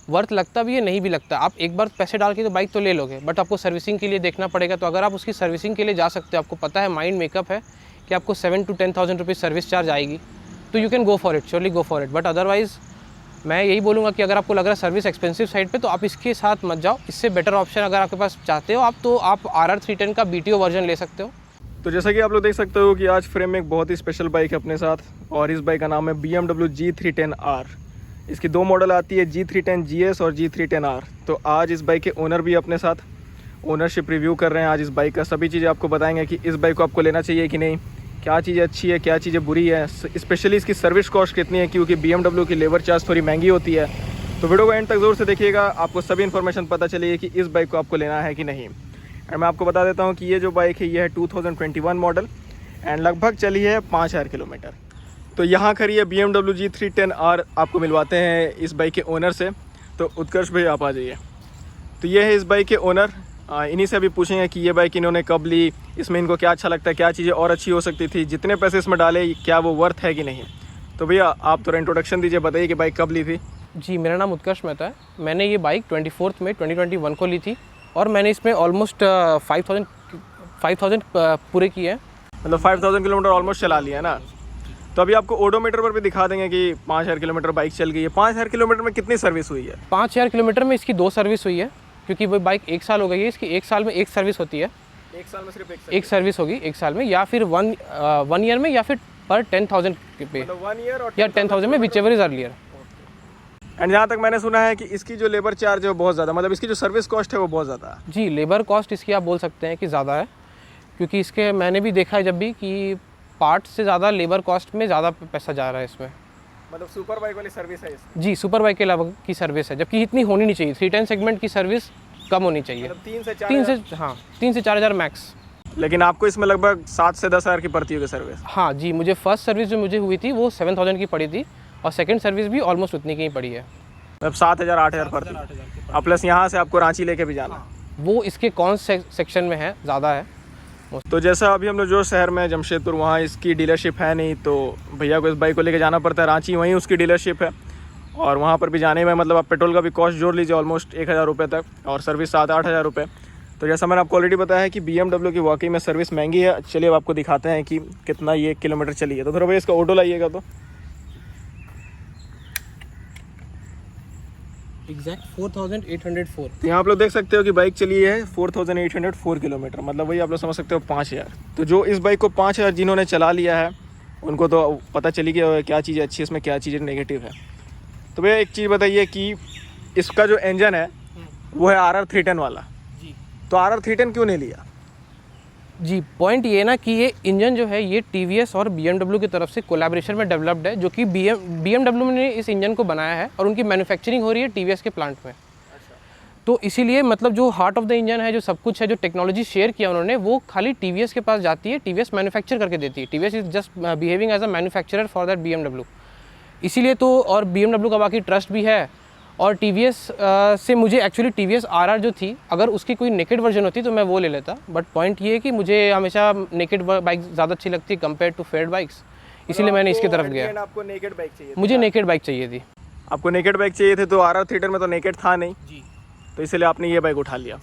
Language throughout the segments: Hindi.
वर्थ लगता भी है, नहीं भी लगता। आप एक बार पैसे डाल के तो बाइक तो ले लोगे, बट आपको सर्विसिंग के लिए देखना पड़ेगा। तो अगर आप उसकी सर्विसिंग के लिए जा सकते हो, आपको पता है, माइंड मेकअप है कि आपको 7 to 10,000 रुपीज़ सर्विस चार्ज आएगी, तो you can go for it, surely go for it. But otherwise मैं यही बोलूँगा कि अगर आपको लग रहा है सर्विस एक्सपेंसिव साइड पे, तो आप इसके साथ मत जाओ। इससे बेटर ऑप्शन अगर आपके पास चाहते हो आप, तो आप RR 310 का BTO वर्जन ले सकते हो। तो जैसा कि आप लोग देख सकते हो कि आज फ्रेम में एक बहुत ही स्पेशल बाइक है अपने साथ, और इस बाइक का नाम है BMW G310R। इसकी 2 मॉडल आती है, G310 GS और G310R। तो आज इस बाइक के ओनर भी अपने साथ ओनरशिप रिव्यू कर रहे हैं। आज इस बाइक का सभी चीज़ें आपको बताएंगे कि इस बाइक को आपको लेना चाहिए कि नहीं, क्या चीज़ें अच्छी है, क्या चीज़ें बुरी है, स्पेशली इसकी सर्विस कॉस्ट कितनी है, क्योंकि BMW की लेबर चार्ज थोड़ी महंगी होती है। तो वीडियो को एंड तक ज़रूर से देखिएगा, आपको सभी इन्फॉर्मेशन पता चलेगी कि इस बाइक को आपको लेना है कि नहीं। एंड मैं आपको बता देता हूँ कि ये जो बाइक है ये है 2021 मॉडल एंड लगभग चली है 5000 किलोमीटर। तो यहाँ खड़ी है BMW G310R, आपको मिलवाते हैं इस बाइक के ओनर से। तो उत्कर्ष भाई आप आ जाइए। तो ये है इस बाइक के ओनर, इन्हीं से अभी पूछेंगे कि ये बाइक इन्होंने कब ली, इसमें इनको क्या अच्छा लगता है, क्या चीज़ें और अच्छी हो सकती थी, जितने पैसे इसमें डाले क्या वो वर्थ है कि नहीं। तो भैया आप थोड़ा इंट्रोडक्शन दीजिए, बताइए कि बाइक कब ली थी। जी, मेरा नाम उत्कर्ष मेहता है। मैंने ये बाइक 24 मई 2021 को ली थी, और मैंने इसमें ऑलमोस्ट 5000 पूरे किए हैं। मतलब 5000 किलोमीटर ऑलमोस्ट चला लिया है ना। तो अभी आपको ओडोमीटर पर भी दिखा देंगे कि 5000 किलोमीटर बाइक चल गई है। 5000 किलोमीटर में कितनी सर्विस हुई है? 5000 किलोमीटर में इसकी 2 सर्विस हुई है, क्योंकि वो बाइक 1 साल हो गई है। इसकी 1 साल में 1 सर्विस होती है। 1 साल में सिर्फ एक सर्विस होगी 1 साल में, या फिर 1 ईयर में, या फिर पर 10,000 पे, मतलब 1 ईयर और या 10,000 में, which ever is earlier. And जहाँ तक मैंने सुना है कि इसकी जो लेबर चार्ज है वो बहुत ज़्यादा, मतलब इसकी जो सर्विस कॉस्ट है वो बहुत ज़्यादा है। जी, लेबर कॉस्ट इसकी आप बोल सकते हैं कि ज़्यादा है, क्योंकि इसके मैंने भी देखा है जब भी कि पार्ट से ज़्यादा लेबर कॉस्ट में ज़्यादा पैसा जा रहा है इसमें। मतलब सुपर बाइक वाली सर्विस है इसकी। जी, सुपर बाइक के अलावा की सर्विस है, जबकि इतनी होनी नहीं चाहिए। 310 सेगमेंट की सर्विस कम होनी चाहिए, मतलब 3 से 4 हज़ार मैक्स। लेकिन आपको इसमें लगभग 7 से 10 हज़ार की पड़ती होगी सर्विस। हाँ जी, मुझे फर्स्ट सर्विस जो मुझे हुई थी वो 7000 की पड़ी थी, और सेकंड सर्विस भी ऑलमोस्ट उतनी की ही पड़ी है। मतलब 7000 8000 पड़ती है। और प्लस यहाँ से आपको रांची लेके भी जाना, वो इसके कौन सेक्शन में है, ज़्यादा है। तो जैसा अभी हम लोग जो शहर में जमशेदपुर, वहाँ इसकी डीलरशिप है नहीं, तो भैया को इस बाइक को लेके जाना पड़ता है रांची, वहीं उसकी डीलरशिप है। और वहाँ पर भी जाने में मतलब आप पेट्रोल का भी कॉस्ट जोड़ लीजिए ऑलमोस्ट 1000 रुपये तक, और सर्विस 7-8 हज़ार रुपये। तो जैसा मैंने आपको ऑलरेडी बताया है कि BMW की वाकई में सर्विस महंगी है। चलिए अब आपको दिखाते हैं कि कितना ये किलोमीटर चली है। तो थोड़ा भैया इसका ऑटो लाइएगा। तो एग्जैक्ट 4804। तो यहाँ आप लोग देख सकते हो कि बाइक चली है 4804 किलोमीटर, मतलब वही आप लोग समझ सकते हो 5000। तो जो इस बाइक को 5000 जिन्होंने चला लिया है उनको तो पता चली कि क्या चीज़ें अच्छी है इसमें, क्या चीज़ें नेगेटिव है। तो भैया एक चीज़ बताइए कि इसका जो इंजन है वो है RR 310 वाला। जी, तो RR 310 क्यों नहीं लिया? जी, पॉइंट ये ना कि ये इंजन जो है ये TVS और BMW की तरफ से कोलैबोरेशन में डेवलप्ड है, जो कि BMW ने इस इंजन को बनाया है, और उनकी मैन्युफैक्चरिंग हो रही है TVS के प्लांट में। तो इसीलिए मतलब जो हार्ट ऑफ द इंजन है, जो सब कुछ है, जो टेक्नोलॉजी शेयर किया उन्होंने, वो खाली TVS के पास जाती है। TVS मैन्युफैक्चर करके देती है। TVS is just behaving as a manufacturer for that BMW। इसीलिए तो, और BMW का बाकी ट्रस्ट भी है। और TVS से मुझे एक्चुअली TVS RR जो थी, अगर उसकी कोई नेकेड वर्जन होती तो मैं वो ले लेता। बट पॉइंट ये है कि मुझे हमेशा नेकेड बाइक ज़्यादा अच्छी लगती है कंपेयर टू फेयर्ड बाइक्स, इसीलिए मैंने इसकी तरफ गया। आपको नेकेड बाइक चाहिए? मुझे नेकेड बाइक चाहिए थी। आपको नेकेड बाइक चाहिए थे, तो RR 310 में तो नेकेड था नहीं जी, तो इसलिए आपने ये बाइक उठा लिया।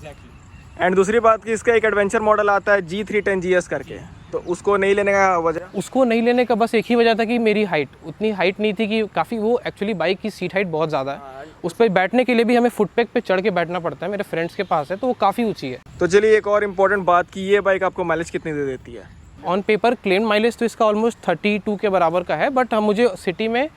एंड दूसरी बात कि इसका एक एडवेंचर मॉडल आता है G310 GS करके, तो उसको नहीं लेने का वजह? उसको नहीं लेने का बस एक ही वजह था कि मेरी हाइट उतनी हाइट नहीं थी, कि काफ़ी वो एक्चुअली बाइक की सीट हाइट बहुत ज़्यादा है। उस पर बैठने के लिए भी हमें फुटपैक पे चढ़ के बैठना पड़ता है। मेरे फ्रेंड्स के पास है तो वो काफ़ी ऊँची है। तो चलिए एक और इम्पोर्टेंट बात कि ये बाइक आपको माइलेज कितनी दे देती है? ऑन पेपर क्लेम माइलेज तो इसका ऑलमोस्ट 32 के बराबर का है, बट मुझे सिटी में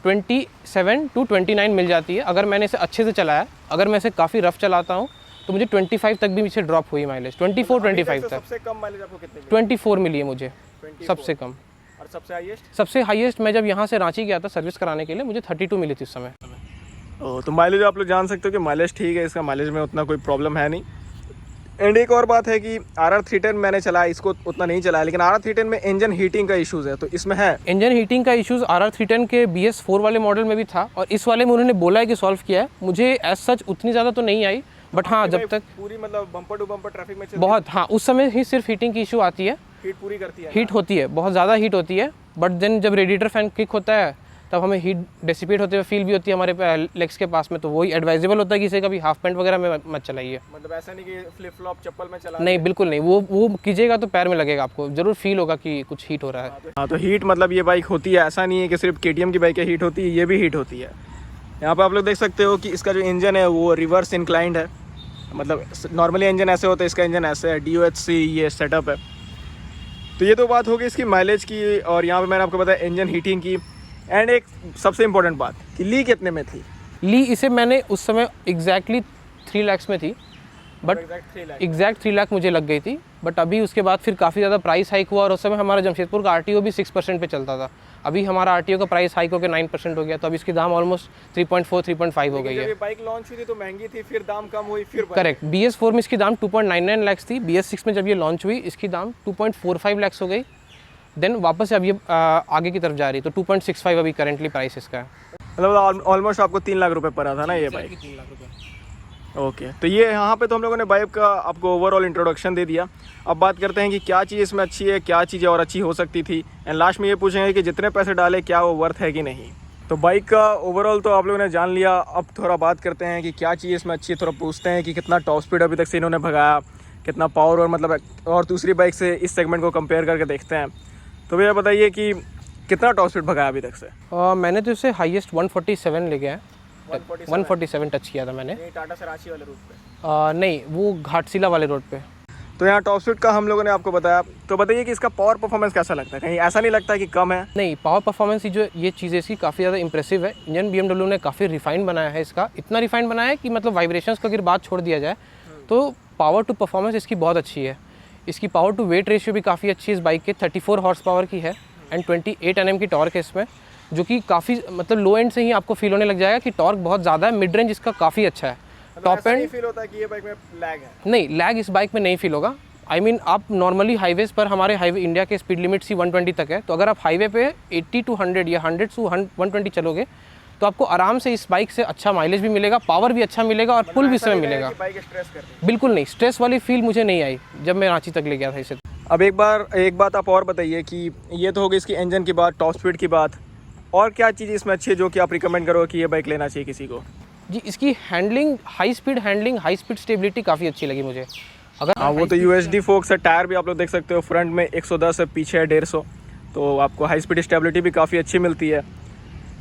27 to 29 मिल जाती है अगर मैंने इसे अच्छे से चलाया। अगर मैं इसे काफ़ी रफ चलाता हूँ तो मुझे 25 तक भी मुझे ड्रॉप हुई माइलेज, 24-25 तक। सबसे कम माइलेज आपको कितनी? 24 मिली है मुझे, सबसे कम। और सबसे हाईएस्ट? सबसे हाईएस्ट मैं जब यहाँ से रांची गया था सर्विस कराने के लिए, मुझे 32 मिली थी उस समय। तो माइलेज आप लोग जान सकते हो कि माइलेज ठीक है, इसका माइलेज में उतना कोई प्रॉब्लम है नहीं। एंड एक और बात है कि RR 310 मैंने चलाया, इसको उतना नहीं चलाया, लेकिन RR 310 में इंजन हीटिंग का इशूज़ है, तो इसमें है? इंजन हीटिंग का इशूज़ RR 310 के BS4 वाले मॉडल में भी था, और इस वाले में उन्होंने बोला है कि सॉल्व किया है। मुझे एज सच उतनी ज़्यादा तो नहीं आई, बट हाँ जब तक पूरी मतलब बम्पर टू बम्पर ट्रैफिक में बहुत, हाँ उस समय ही सिर्फ हीटिंग की इशू आती है। हीट पूरी करती है, हीट होती है, बहुत ज़्यादा हीट होती है, बट देन जब रेडिएटर फैन किक होता है तब हमें हीट डिसिपेट होते हुए फील भी होती है हमारे लेग्स के पास में, तो वही एडवाइजेबल होता है कि इसे कभी हाफ पैंट वगैरह में मत चलाइए। मतलब ऐसा नहीं कि फ्लिप फ्लॉप चप्पल में चला नहीं, बिल्कुल नहीं, वो कीजिएगा तो पैर में लगेगा, आपको ज़रूर फील होगा कि कुछ हीट हो रहा है। हाँ, तो हीट मतलब ये बाइक होती है, ऐसा नहीं है कि सिर्फ KTM की बाइकें हीट होती है, ये भी हीट होती है। यहाँ पर आप लोग देख सकते हो कि इसका जो इंजन है वो रिवर्स इंक्लाइंड है, मतलब नॉर्मली इंजन ऐसे होता है, इसका इंजन ऐसे है, DOHC ये सेटअप है। तो ये तो बात होगी इसकी माइलेज की, और यहाँ पे मैंने आपको बताया इंजन हीटिंग की। एंड एक सबसे इम्पोर्टेंट बात कि ली कितने में थी? ली इसे मैंने उस समय एग्जैक्टली 3 लाख में थी, बट एग्जैक्ट 3 लाख मुझे लग गई थी। बट अभी उसके बाद फिर काफ़ी ज़्यादा प्राइस हाइक हुआ, और उस समय हमारा जमशेदपुर का RTO भी 6% पे चलता था। अभी हमारा RTO का प्राइस हाइक होकर 9% हो गया, तो अभी इसकी दाम ऑलमोस्ट 3.4-3.5 हो गई है। बाइक लॉन्च हुई थी तो महंगी थी, फिर दाम कम हुई, फिर करेक्ट, BS4 में इसकी दाम 2.99 लाख थी, BS6 में जब ये लॉन्च हुई इसकी दाम 2.45 लाख हो गई, देन वापस से अब ये आगे की तरफ जा रही है, तो 2.65 अभी करेंटली प्राइस इसका है। मतलब ऑलमोस्ट आपको 3 लाख रुपए पड़ा था ना ये बाइक? 3 लाख रुपये। ओके, तो ये यहाँ पे तो हम लोगों ने बाइक का आपको ओवरऑल इंट्रोडक्शन दे दिया। अब बात करते हैं कि क्या चीज़ इसमें अच्छी है, क्या चीज़ें और अच्छी हो सकती थी, एंड लास्ट में ये पूछेंगे कि जितने पैसे डाले क्या वो वर्थ है कि नहीं। तो बाइक का ओवरऑल तो आप लोगों ने जान लिया, अब थोड़ा बात करते हैं कि क्या चीज़ इसमें अच्छी है। थोड़ा पूछते हैं कि कितना टॉप स्पीड अभी तक से इन्होंने भगाया, कितना पावर, और मतलब और दूसरी बाइक से इस सेगमेंट को कंपेयर करके देखते हैं। तो भैया बताइए कि कितना टॉप स्पीड भगाया अभी तक से? मैंने तो इसे हाईएस्ट 147 ले गया है, 147 टच किया था मैंने। टाटा से रांची वाले रूट पे? नहीं, वो घाटशिला वाले रोड पे। तो यहाँ टॉप स्पीड का हम लोगों ने आपको बताया, तो बताइए कि इसका पावर परफॉर्मेंस कैसा लगता है? कहीं ऐसा नहीं लगता कि कम है? नहीं, पावर परफॉर्मेंस ही जो ये चीज़ है इसकी काफ़ी ज़्यादा इंप्रेसिव है। इंजन BMW ने काफ़ी रिफाइंड बनाया है इसका, इतना रिफाइंड बनाया है कि मतलब वाइब्रेशंस को अगर बात छोड़ दिया जाए तो पावर टू परफॉर्मेंस इसकी बहुत अच्छी है। इसकी पावर टू वेट रेशियो भी काफ़ी अच्छी है इस बाइक के, 34 हॉर्स पावर की है एंड 28 Nm की टॉर्क है इसमें, जो कि काफ़ी मतलब लो एंड से ही आपको फील होने लग जाएगा कि टॉर्क बहुत ज़्यादा है। मिड रेंज इसका काफ़ी अच्छा है। टॉप एंड फील होता है कि ये बाइक में लैग है? नहीं, लैग इस बाइक में नहीं फील होगा। आई मीन आप नॉर्मली हाईवेज़ पर, हमारे हाईवे इंडिया के स्पीड लिमिट 120 तक है, तो अगर आप हाईवे पे 80 to 100 या 100 to 120 चलोगे तो आपको आराम से इस बाइक से अच्छा माइलेज भी मिलेगा, पावर भी अच्छा मिलेगा, और पुल भी समय मिलेगा। बिल्कुल नहीं, स्ट्रेस वाली फील मुझे नहीं आई जब मैं रांची तक ले गया था इसे। अब एक बात आप और बताइए कि ये तो हो गई इसकी इंजन की बात, टॉप स्पीड की बात, और क्या चीज़ इसमें अच्छी है जो कि आप रिकमेंड करो कि ये बाइक लेना चाहिए किसी को? जी, इसकी हैंडलिंग, हाई स्पीड स्टेबिलिटी काफ़ी अच्छी लगी मुझे। अगर हाँ, वो तो USD फोक्स है। टायर भी आप लोग देख सकते हो, फ्रंट में 110 है, पीछे है 150, तो आपको हाई स्पीड स्टेबिलिटी भी काफ़ी अच्छी मिलती है।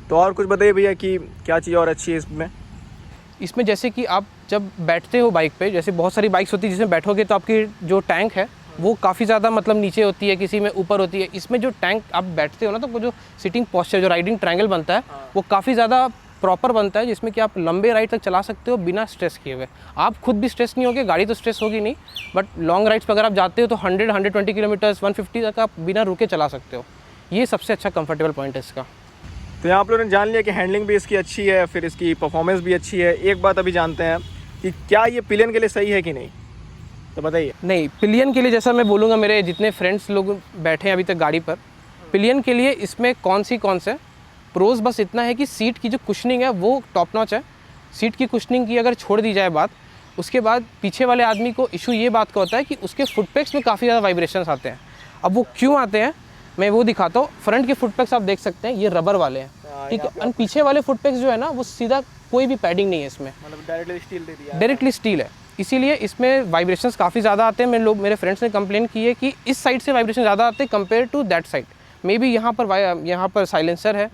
तो और कुछ बताइए भैया कि क्या चीज़ और अच्छी है इसमें? जैसे कि आप जब बैठते हो बाइक पे, जैसे बहुत सारी बाइक्स होती है जिसमें बैठोगे तो आपकी जो टैंक है वो काफ़ी ज़्यादा मतलब नीचे होती है, किसी में ऊपर होती है। इसमें जो टैंक आप बैठते हो ना, तो वो जो सिटिंग पोस्चर, जो राइडिंग ट्रायंगल बनता है, वो काफ़ी ज़्यादा प्रॉपर बनता है, जिसमें कि आप लंबे राइड तक चला सकते हो बिना स्ट्रेस किए हुए। आप खुद भी स्ट्रेस नहीं होगे, गाड़ी तो स्ट्रेस होगी नहीं, बट लॉन्ग राइड्स पर अगर आप जाते हो तो 100-120 किलोमीटर्स, 150 तक आप बिना रुके चला सकते हो। ये सबसे अच्छा कंफर्टेबल पॉइंट है इसका। तो यहाँ आप लोगों ने जान लिया कि हैंडलिंग भी इसकी अच्छी है, फिर इसकी परफॉर्मेंस भी अच्छी है। एक बात अभी जानते हैं कि क्या ये पिलियन के लिए सही है कि नहीं, तो बताइए। नहीं, पिलियन के लिए जैसा मैं बोलूँगा, मेरे जितने फ्रेंड्स लोग बैठे हैं अभी तक गाड़ी पर, पिलियन के लिए इसमें कौन से प्रोज बस इतना है कि सीट की जो कुशनिंग है वो टॉप नॉच है। सीट की कुशनिंग की अगर छोड़ दी जाए बात, उसके बाद पीछे वाले आदमी को इशू ये बात का होता है कि उसके फुटपैक्स में काफ़ी ज़्यादा वाइब्रेशंस आते हैं। अब वो क्यों आते हैं मैं वो दिखाता हूँ। फ्रंट के फुटपैक्स आप देख सकते हैं, ये रबर वाले हैं, ठीक है, और पीछे वाले फुटपैक्स जो है ना, वो सीधा कोई भी पैडिंग नहीं है इसमें, मतलब डायरेक्टली स्टील दे दिया, डायरेक्टली स्टील है, इसीलिए इसमें वाइब्रेशंस काफ़ी ज़्यादा आते हैं। मेरे फ्रेंड्स ने कंप्लेन की है कि इस साइड से वाइब्रेशन ज़्यादा आते हैं compare to that side. Maybe यहाँ पर साइलेंसर है,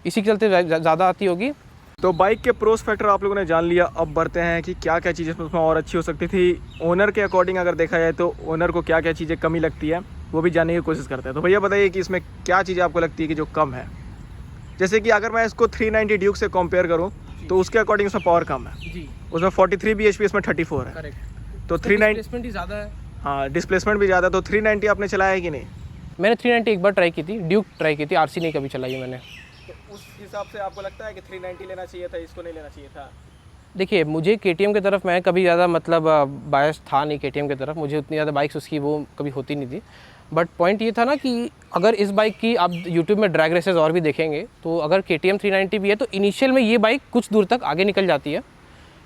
इसी के चलते ज़्यादा आती होगी। तो बाइक के प्रोस फैक्टर आप लोगों ने जान लिया। अब बढ़ते हैं कि क्या क्या चीज़ें उसमें और अच्छी हो सकती थी। ओनर के अकॉर्डिंग अगर देखा जाए तो ओनर को क्या क्या चीज़ें कमी लगती है वो भी जानने की कोशिश करते हैं। तो भैया बताइए कि इसमें क्या चीज़ें आपको लगती है कि जो कम है? जैसे कि अगर मैं इसको 390 ड्यूक से कंपेयर करूं तो उसके अकॉर्डिंग उसमें पावर कम है जी, उसमें 43 bhp, इसमें 34 है। करेक्ट। तो 390 डिस्प्लेसमेंट ही ज़्यादा है। हाँ, डिस्प्लेसमेंट भी ज़्यादा। तो 390 आपने चलाया है कि नहीं? मैंने 390 एक बार ट्राई की थी, ड्यूक ट्राई की थी, RC नहीं कभी चलाई है मैंने। तो उस हिसाब से आपको लगता है कि 390 लेना चाहिए था, इसको नहीं लेना चाहिए था? देखिए, मुझे KTM की तरफ मैं कभी ज़्यादा मतलब बायस था नहीं KTM की तरफ, मुझे उतनी ज़्यादा बाइक्स उसकी वो कभी होती नहीं थी। बट पॉइंट ये था ना कि अगर इस बाइक की आप यूट्यूब में ड्रैग रेसेस और भी देखेंगे तो अगर KTM 390 भी है तो इनिशियल में ये बाइक कुछ दूर तक आगे निकल जाती है।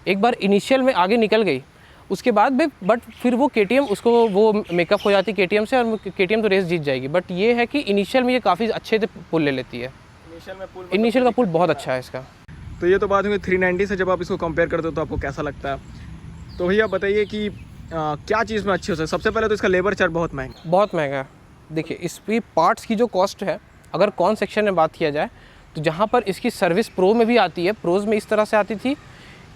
एक बार इनिशियल में आगे निकल गई, उसके बाद भी बट फिर वो KTM उसको वो मेकअप हो जाती KTM से, और KTM तो रेस जीत जाएगी। बट ये है कि इनिशियल में ये काफ़ी अच्छे से पुल ले लेती है। इनिशियल का पुल बहुत अच्छा है इसका। तो ये तो बात हुई 390 से, जब आप इसको कंपेयर करते हो तो आपको कैसा लगता है? तो भैया बताइए कि क्या चीज़ में अच्छी हो सकती है? सबसे पहले तो इसका लेबर चार्ज बहुत महंगा है। देखिए इसकी पार्ट्स की जो कॉस्ट है, अगर कौन सेक्शन में बात किया जाए तो जहाँ पर इसकी सर्विस प्रो में भी आती है, प्रोज में इस तरह से आती थी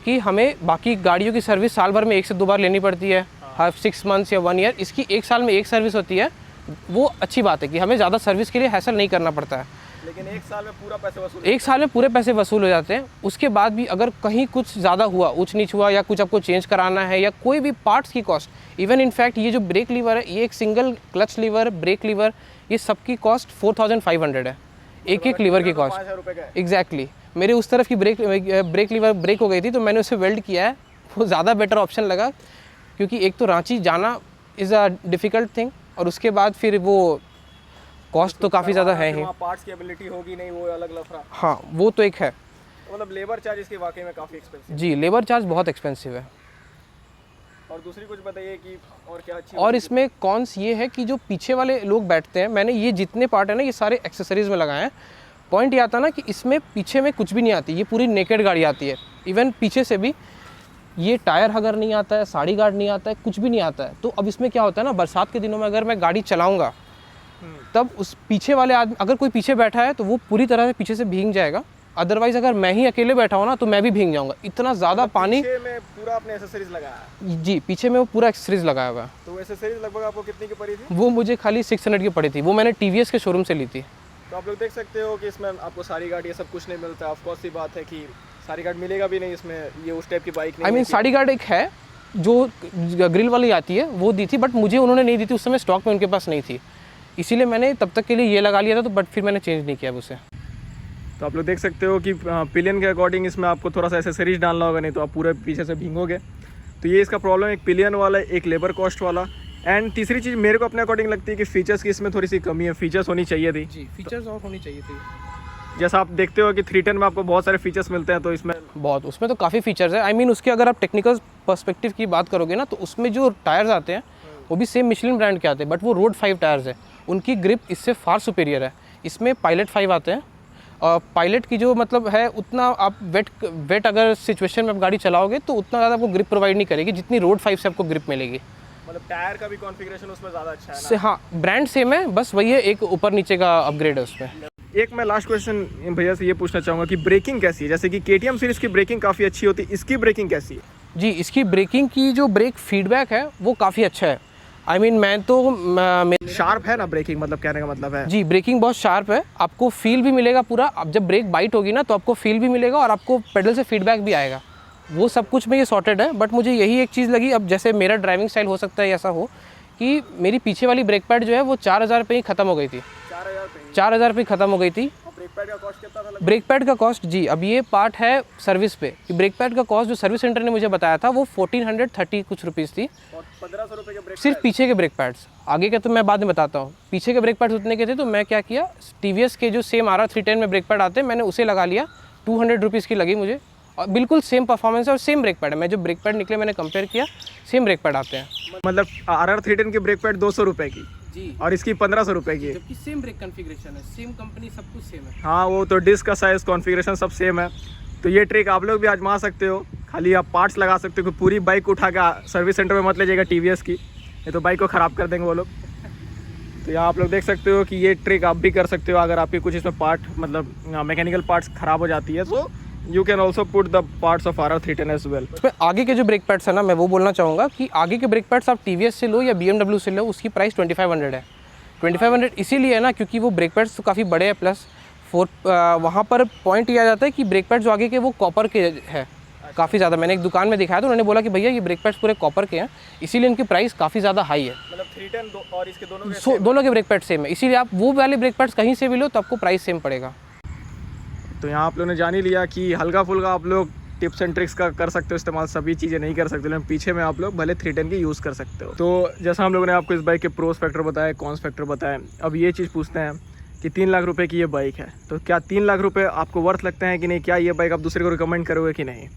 कि हमें बाकी गाड़ियों की सर्विस साल भर में 1 से 2 बार लेनी पड़ती है, हर 6 मंथ्स या 1 ईयर। इसकी 1 साल में 1 सर्विस होती है। वो अच्छी बात है कि हमें ज़्यादा सर्विस के लिए हैसल नहीं करना पड़ता है, लेकिन 1 साल में पूरा पैसे वसूल 1 साल में पूरे पैसे वसूल हो जाते हैं। उसके बाद भी अगर कहीं कुछ ज़्यादा हुआ, ऊंच नीच हुआ या कुछ आपको चेंज कराना है या कोई भी पार्ट्स की कॉस्ट, इवन इनफैक्ट ये जो ब्रेक लीवर है, ये एक single clutch lever, brake lever, ये सबकी कॉस्ट 4500 है, एक लीवर की कॉस्ट। एग्जैक्टली मेरे उस तरफ की ब्रेक लीवर ब्रेक हो गई थी तो मैंने उसे वेल्ड किया है, वो ज़्यादा बेटर ऑप्शन लगा, क्योंकि एक तो रांची जाना इज़ अ डिफ़िकल्ट थिंग और उसके बाद फिर वो कॉस्ट तो काफ़ी ज़्यादा है ही। पार्ट्स की एबिलिटी होगी नहीं, वो अलग लफड़ा। हाँ वो तो एक है। मतलब लेबर चार्ज इसके वाकई में काफ़ी एक्सपेंसिव। जी लेबर चार्ज बहुत एक्सपेंसिव है। और दूसरी कुछ बताइए कि और क्या अच्छी। और इसमें कॉन्स ये है कि जो पीछे वाले लोग बैठते हैं, मैंने ये जितने पार्ट है ना ये सारे एक्सेसरीज में लगाए हैं। पॉइंट ये आता है ना कि इसमें पीछे में कुछ भी नहीं आती, ये पूरी नेकेड गाड़ी आती है। इवन पीछे से भी ये टायर हगर नहीं आता है, साड़ी गार्ड नहीं आता है, कुछ भी नहीं आता है। तो अब इसमें क्या होता है ना, बरसात के दिनों में अगर मैं गाड़ी चलाऊँगा तब उस पीछे वाले आदमी, अगर कोई पीछे बैठा है तो वो पूरी तरह से पीछे से भीग जाएगा। अदरवाइज अगर मैं ही अकेले बैठा हूँ ना तो मैं भी भीग जाऊँगा, इतना ज़्यादा पानी। पीछे में पूरा आपने एक्सेसरीज लगाया है? जी पीछे में वो पूरा एक्सेसरीज लगाया हुआ है। तो एक्सेसरीज लगभग आपको कितनी की पड़ी थी? वो मुझे खाली 600 की पड़ी थी, वो मैंने TVS के शोरूम से ली थी। तो आप लोग देख सकते हो कि इसमें आपको सारी गार्ड ये सब कुछ नहीं मिलता। ऑफ कोर्स सी बात है कि सारी गार्ड मिलेगा भी नहीं इसमें, ये उस टाइप की बाइक नहीं। आई मीन साड़ी गार्ड एक है जो ग्रिल वाली आती है, वो दी थी, बट मुझे उन्होंने नहीं दी थी, उस समय स्टॉक में उनके पास नहीं थी, इसीलिए मैंने तब तक के लिए ये लगा लिया था। तो बट फिर मैंने चेंज नहीं किया उसे। तो आप लोग देख सकते हो कि पिलियन के अकॉर्डिंग इसमें आपको थोड़ा सा एक्सेसरीज डालना होगा, नहीं तो आप पूरे पीछे से भीगोगे। तो ये इसका प्रॉब्लम, एक पिलियन वाला, एक लेबर कॉस्ट वाला। एंड तीसरी चीज़ मेरे को अपने अकॉर्डिंग लगती है कि फीचर्स की इसमें थोड़ी सी कमी है, फीचर्स होनी चाहिए थी। जी फीचर्स और होनी चाहिए थी। जैसा आप देखते हो कि 310 में आपको बहुत सारे फीचर्स मिलते हैं, तो इसमें बहुत, उसमें तो काफ़ी फीचर्स है। आई मीन उसके अगर आप टेक्निकल पर्सपेक्टिव की बात करोगे ना, तो उसमें जो टायर्स आते हैं वो भी सेम मिशलिन ब्रांड के आते हैं, बट वो रोड 5 टायर्स है, उनकी ग्रिप इससे फार सुपेरियर है। इसमें पायलट 5 आते हैं और पायलट की जो मतलब है, उतना आप वेट अगर सिचुएशन में आप गाड़ी चलाओगे तो उतना ज़्यादा आपको ग्रिप प्रोवाइड नहीं करेगी जितनी रोड 5 से आपको ग्रिप मिलेगी। मतलब टायर का भी कॉन्फ़िगरेशन उसमें ज़्यादा अच्छा है ना? हाँ ब्रांड सेम है, बस वही है, एक ऊपर नीचे का अपग्रेड है उसमें। एक मैं लास्ट क्वेश्चन भैया से ये पूछना चाहूँगा कि ब्रेकिंग कैसी है? जैसे कि KTM सीरीज़ की ब्रेकिंग काफ़ी अच्छी होती है, इसकी ब्रेकिंग कैसी है? जी इसकी ब्रेकिंग की जो ब्रेक फीडबैक है वो काफ़ी अच्छा है। आई मीन मैं तो शार्प है ना ब्रेकिंग, मतलब कहने का मतलब है। जी ब्रेकिंग बहुत शार्प है, आपको फील भी मिलेगा पूरा। अब जब ब्रेक बाइट होगी ना तो आपको फील भी मिलेगा और आपको पेडल से फीडबैक भी आएगा, वो सब कुछ में ये सॉर्टेड है। बट मुझे यही एक चीज़ लगी, अब जैसे मेरा ड्राइविंग स्टाइल हो सकता है ऐसा हो कि मेरी पीछे वाली ब्रेक पैड जो है वो 4000 रुपये ही ख़त्म हो गई थी, 4000 रुपये ख़त्म हो गई थी। ब्रेक पैड का कॉस्ट कितना था? ब्रेक पैड का कॉस्ट, जी अब ये पार्ट है सर्विस पे कि ब्रेक पैड का कॉस्ट जो सर्विस सेंटर ने मुझे बताया था वो 1430 कुछ रुपीज़ थी। और 1500 रुपये के ब्रेक सिर्फ पीछे के ब्रेक पैड्स, आगे के तो मैं बाद में बताता हूँ। पीछे के ब्रेक पैड्स उतने के थे, तो मैं क्या किया, TVS के जो सेम RR 310 में ब्रेक पैड आते हैं मैंने उसे लगा लिया। 200 रुपीज़ की लगी मुझे और बिल्कुल सेम परफॉर्मेंस है और सेम ब्रेक पैड है। मैं जो ब्रेक पैड निकले मैंने कंपेयर किया, सेम ब्रेक पैड आते हैं। मतलब RR 310 की ब्रेक पैड 200 रुपये की जी और इसकी 1500 रुपये की है, जबकि सेम ब्रेक कॉन्फ़िगरेशन है, सेम कंपनी, सब कुछ सेम है। हाँ वो तो डिस्क का साइज, कॉन्फ़िगरेशन सब सेम है। तो ये ट्रिक आप लोग भी आजमा सकते हो, खाली आप पार्ट्स लगा सकते हो कि पूरी बाइक उठा के सर्विस सेंटर में मत ले जाइएगा TVS की, ये तो बाइक को ख़राब कर देंगे वो लोग। तो यहाँ आप लोग देख सकते हो कि ये ट्रिक आप भी कर सकते हो अगर आपके कुछ इसमें पार्ट मतलब मैकेनिकल पार्ट्स ख़राब हो जाती है, तो you can also put the parts of RR 310 as well. इसमें आगे के जो ब्रेक पैड्स है ना, मैं वो बोलना चाहूँगा कि आगे के ब्रेक पैड्स आप TVS से लो या BMW से लो, उसकी प्राइस 2500 है। 2500 इसीलिए है ना क्योंकि वो ब्रेक पैड्स तो काफ़ी बड़े हैं, प्लस वहाँ पर पॉइंट ये आ जाता है कि ब्रेक पैड जो आगे के वो कॉपर के है काफ़ी ज़्यादा। मैंने एक दुकान में दिखाया तो उन्होंने बोला कि भैया ये ब्रेक पैड्स पूरे कॉपर के हैं, इसीलिए इनकी प्राइस काफ़ी ज़्यादा हाई है। मतलब 310 और इसके दोनों के ब्रेक पैड सेम है, इसीलिए आप वो वाले ब्रेक पैड्स कहीं से भी लो तो आपको प्राइस सेम पड़ेगा। तो यहाँ आप लोगों ने जान ही लिया कि हल्का फुल्का आप लोग टिप्स एंड ट्रिक्स का कर सकते हो इस्तेमाल, सभी चीज़ें नहीं कर सकते, लेकिन पीछे में आप लोग भले 310 की यूज़ कर सकते हो। तो जैसा हम लोगों ने आपको इस बाइक के प्रोस फैक्टर बताए, कॉन्स फैक्टर बताए, अब ये चीज़ पूछते हैं कि 3 लाख रुपए की ये बाइक है, तो क्या 3 लाख रुपए आपको वर्थ लगते हैं कि नहीं? क्या ये बाइक आप दूसरे को रिकमेंड करोगे कि नहीं?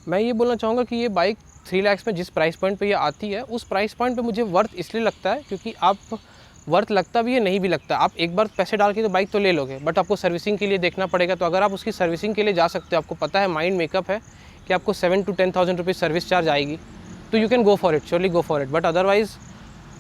मैं ये बोलना चाहूँगा कि ये बाइक 3 लाख में जिस प्राइस पॉइंट पे ये आती है, उस प्राइस पॉइंट पे मुझे वर्थ इसलिए लगता है क्योंकि आप वर्थ लगता भी है, नहीं भी लगता। आप एक बार पैसे डाल के तो बाइक तो ले लोगे, बट आपको सर्विसिंग के लिए देखना पड़ेगा। तो अगर आप उसकी सर्विसिंग के लिए जा सकते हो, आपको पता है माइंड मेकअप है कि आपको 7 to 10,000 रुपीज़ सर्विस चार्ज आएगी, तो you can go for it, surely go for it. But otherwise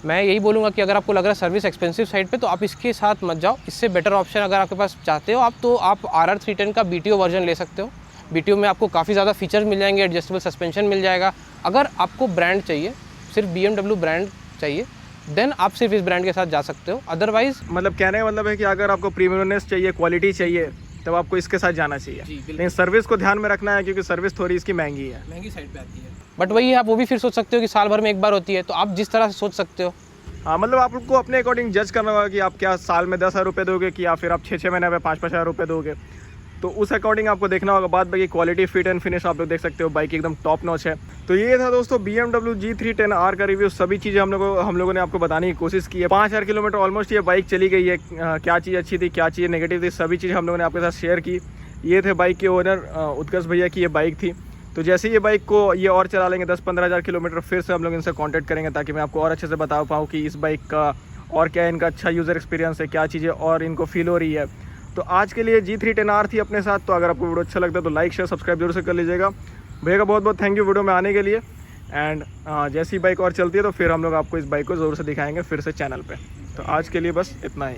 मैं यही बोलूँगा कि अगर आपको लग रहा है सर्विस एक्सपेंसिव साइड पे, तो आप इसके साथ मत जाओ। इससे बेटर ऑप्शन अगर आपके पास चाहते हो आप, तो आप RR 310 का BTO वर्जन ले सकते हो। BTO में आपको काफ़ी ज़्यादा फीचर्स मिल जाएंगे, एडजस्टेबल सस्पेंशन मिल जाएगा। अगर आपको ब्रांड चाहिए, सिर्फ BMW ब्रांड चाहिए, देन आप सिर्फ इस ब्रांड के साथ जा सकते हो। अदरवाइज मतलब कहने का मतलब है कि अगर आपको प्रीमियमनेस चाहिए, क्वालिटी चाहिए, तब आपको इसके साथ जाना चाहिए। लेकिन सर्विस को ध्यान में रखना है, क्योंकि सर्विस थोड़ी इसकी महंगी है, महंगी साइड पे आती है। बट वही है, आप वो भी फिर सोच सकते हो कि साल भर में एक बार होती है, तो आप जिस तरह से सोच सकते हो। हाँ, मतलब आपको अपने अकॉर्डिंग जज करना होगा कि आप क्या साल में 10,000 रुपये दोगे, कि या फिर आप 6 महीने में 5-5 हज़ार रुपये दोगे। तो उस अकॉर्डिंग आपको देखना होगा। बात बाकी क्वालिटी, फिट एंड फिनिश आप लोग देख सकते हो, बाइक एकदम टॉप नॉच है। तो ये था दोस्तों BMW G310R का रिव्यू। सभी चीज़ें हम लोगों ने आपको बताने की कोशिश की है। 5,000 किलोमीटर ऑलमोस्ट ये बाइक चली गई है। क्या चीज़ अच्छी थी, क्या चीज़ नेगेटिव थी, सभी चीज़ें हम लोगों ने आपके साथ शेयर की। ये थे बाइक के ओनर उत्कर्ष भैया की ये बाइक थी। तो जैसे ये बाइक को ये और चला लेंगे 10-15 हज़ार किलोमीटर, फिर से हम लोग इनसे कॉन्टैक्ट करेंगे, ताकि मैं आपको और अच्छे से बता पाऊँ कि इस बाइक का और क्या इनका अच्छा यूज़र एक्सपीरियंस है, क्या चीज़ें और इनको फील हो रही है। तो आज के लिए G310R थी अपने साथ। तो अगर आपको वीडियो अच्छा लगता है तो लाइक शेयर सब्सक्राइब जरूर से कर लीजिएगा। भैया का बहुत बहुत थैंक यू वीडियो में आने के लिए। एंड जैसी बाइक और चलती है तो फिर हम लोग आपको इस बाइक को ज़रूर से दिखाएंगे फिर से चैनल पे। तो आज के लिए बस इतना ही।